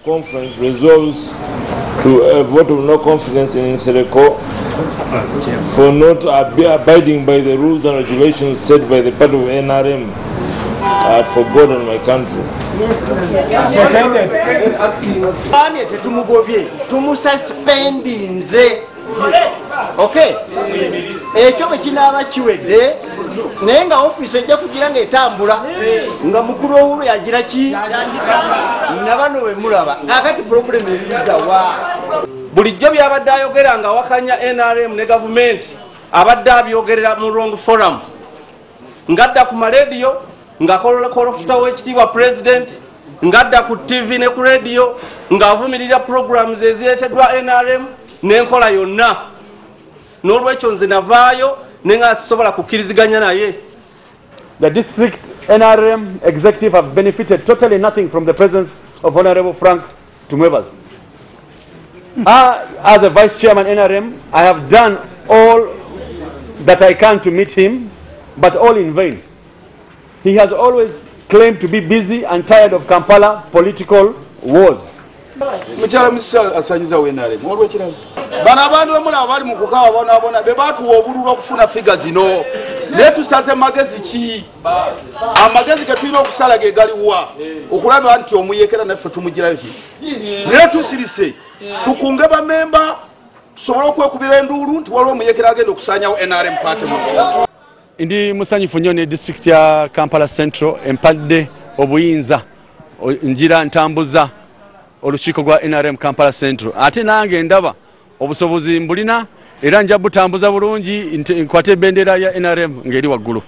Conference resolves to a vote of no confidence in Nsereko for not abiding by the rules and regulations set by the part of NRM for God and my country. Okay. Ekyo kinaba kiwedde nenga office ejja kugira nga etambula nga mukuru owulu yagira ki nabano we mulaba kakati problem ebiza wa bulijjo byabadde ayogera nga wakanya NRM ne government abadde abyogerera mu wrong forum ngadda ku radio ngakola kolofuta ekitiibwa president ngadda ku TV ne ku radio ngaavumirira programs ezireeteddwa NRM n'enkola yonna n'olwekyo nze navaayo nenga sobola kukkiriziganya naye. The district NRM executive have benefited totally nothing from the presence of Honorable Frank Tumwebas. As a vice chairman NRM, I have done all that I can to meet him, but all in vain. He has always claimed to be busy and tired of Kampala political wars. Mchala misa asanyiza wenare mwalwe chirani bana abantu bamula abali mu kukawa bona be batu obululu okufuna figures zino letu saze magezi ki amagezi katwina okusala ge galiwa okulaba anti omuyekera nafe tumugira ki letu sirise tukunge ba member tusobola okwekubira endulu nti waliwo omuyekera agenda okusanyawo NRM party. Ndi musanyifu nnyo ne district ya Kampala Central empadde obuyinza njira ntambuza olukiiko gwa NRM Kampala Central ate nange ndaba obusobozi mbulina era nja butambuza bulungi nkwate bendera ya NRM ngeri waggulu.